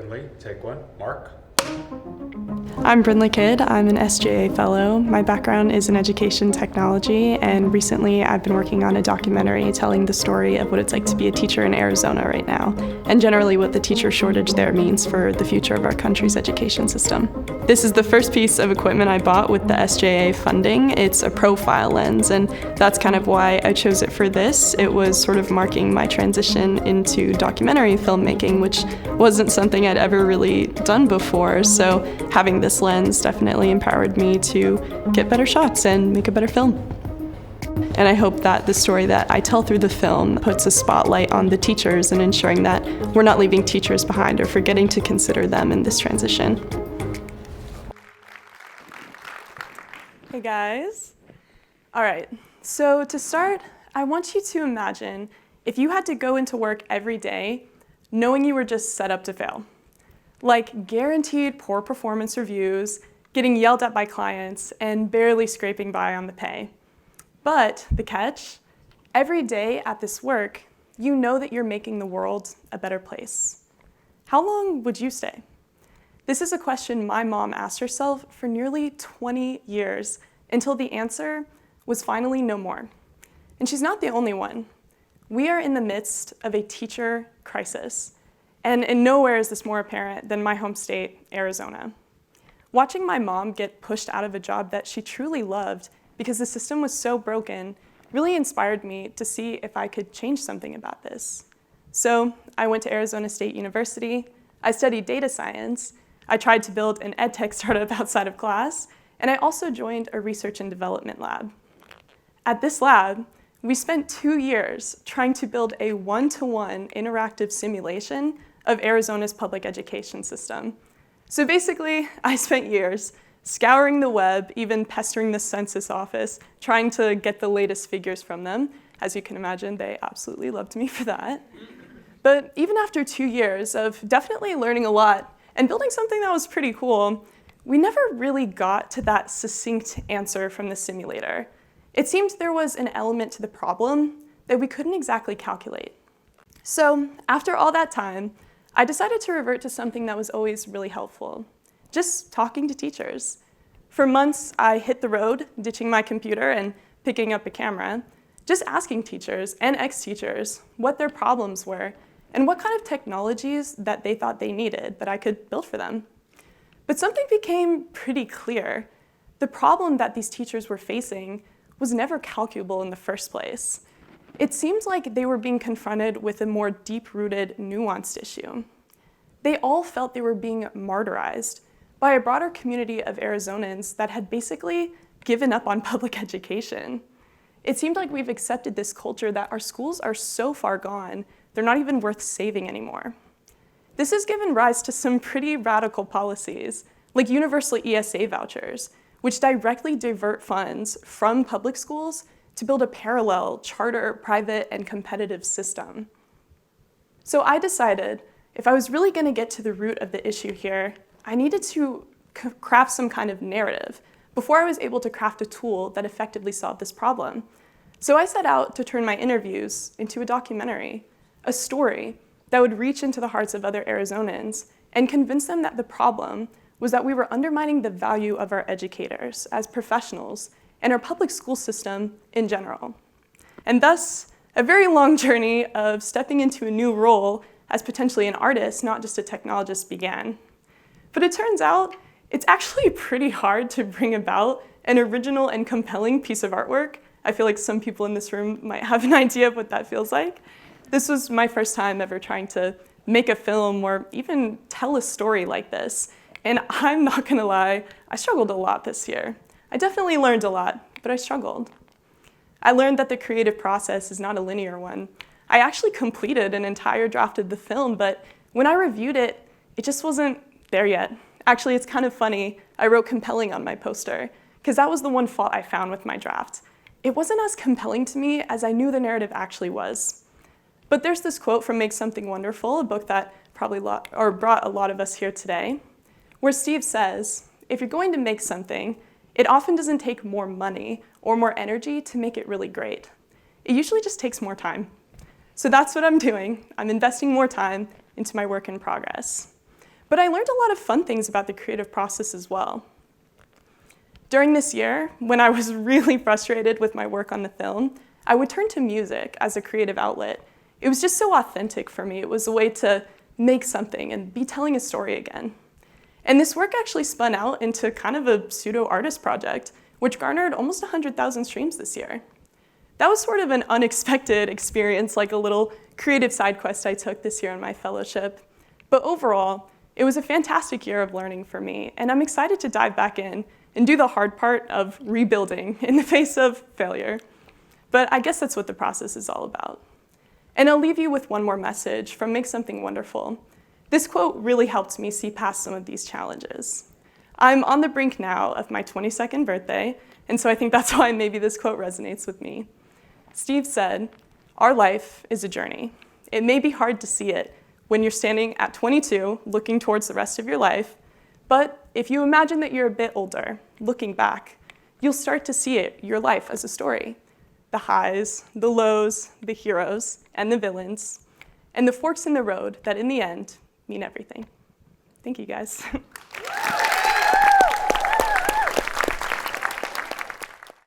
Brinlee, take one. Mark? I'm Brinlee Kidd. I'm an SJA Fellow. My background is in education technology, and recently I've been working on a documentary telling the story of what it's like to be a teacher in Arizona right now, and generally what the teacher shortage there means for the future of our country's education system. This is the first piece of equipment I bought with the SJA funding. It's a profile lens, and that's kind of why I chose it for this. It was sort of marking my transition into documentary filmmaking, which wasn't something I'd ever really done before. So having this lens definitely empowered me to get better shots and make a better film. And I hope that the story that I tell through the film puts a spotlight on the teachers and ensuring that we're not leaving teachers behind or forgetting to consider them in this transition. Hey guys. All right, so to start, I want you to imagine if you had to go into work every day knowing you were just set up to fail. Like guaranteed poor performance reviews, getting yelled at by clients, and barely scraping by on the pay. But the catch, every day at this work, you know that you're making the world a better place. How long would you stay? This is a question my mom asked herself for nearly 20 years until the answer was finally no more. And she's not the only one. We are in the midst of a teacher crisis. And nowhere is this more apparent than my home state, Arizona. Watching my mom get pushed out of a job that she truly loved because the system was so broken really inspired me to see if I could change something about this. So I went to Arizona State University, I studied data science, I tried to build an edtech startup outside of class, and I also joined a research and development lab. At this lab, we spent 2 years trying to build a one-to-one interactive simulation of Arizona's public education system. So basically, I spent years scouring the web, even pestering the census office, trying to get the latest figures from them. As you can imagine, they absolutely loved me for that. But even after 2 years of definitely learning a lot and building something that was pretty cool, we never really got to that succinct answer from the simulator. It seemed there was an element to the problem that we couldn't exactly calculate. So after all that time, I decided to revert to something that was always really helpful, just talking to teachers. For months, I hit the road, ditching my computer and picking up a camera, just asking teachers and ex-teachers what their problems were and what kind of technologies that they thought they needed that I could build for them. But something became pretty clear. The problem that these teachers were facing was never calculable in the first place. It seemed like they were being confronted with a more deep-rooted, nuanced issue. They all felt they were being martyrized by a broader community of Arizonans that had basically given up on public education. It seemed like we've accepted this culture that our schools are so far gone, they're not even worth saving anymore. This has given rise to some pretty radical policies, like universal ESA vouchers, which directly divert funds from public schools to build a parallel charter, private, and competitive system. So I decided if I was really going to get to the root of the issue here, I needed to craft some kind of narrative before I was able to craft a tool that effectively solved this problem. So I set out to turn my interviews into a documentary, a story that would reach into the hearts of other Arizonans and convince them that the problem was that we were undermining the value of our educators as professionals and our public school system in general. And thus, a very long journey of stepping into a new role as potentially an artist, not just a technologist, began. But it turns out, it's actually pretty hard to bring about an original and compelling piece of artwork. I feel like some people in this room might have an idea of what that feels like. This was my first time ever trying to make a film or even tell a story like this. And I'm not gonna lie, I struggled a lot this year. I definitely learned a lot, but I struggled. I learned that the creative process is not a linear one. I actually completed an entire draft of the film, but when I reviewed it, it just wasn't there yet. Actually, it's kind of funny. I wrote compelling on my poster, because that was the one fault I found with my draft. It wasn't as compelling to me as I knew the narrative actually was. But there's this quote from Make Something Wonderful, a book that probably brought a lot of us here today, where Steve says, if you're going to make something, it often doesn't take more money or more energy to make it really great. It usually just takes more time. So that's what I'm doing. I'm investing more time into my work in progress. But I learned a lot of fun things about the creative process as well. During this year, when I was really frustrated with my work on the film, I would turn to music as a creative outlet. It was just so authentic for me. It was a way to make something and be telling a story again. And this work actually spun out into kind of a pseudo-artist project, which garnered almost 100,000 streams this year. That was sort of an unexpected experience, like a little creative side quest I took this year in my fellowship. But overall, it was a fantastic year of learning for me, and I'm excited to dive back in and do the hard part of rebuilding in the face of failure. But I guess that's what the process is all about. And I'll leave you with one more message from Make Something Wonderful. This quote really helped me see past some of these challenges. I'm on the brink now of my 22nd birthday, and so I think that's why maybe this quote resonates with me. Steve said, "Our life is a journey. It may be hard to see it when you're standing at 22 looking towards the rest of your life, but if you imagine that you're a bit older, looking back, you'll start to see your life as a story. The highs, the lows, the heroes, and the villains, and the forks in the road that in the end mean everything." Thank you, guys.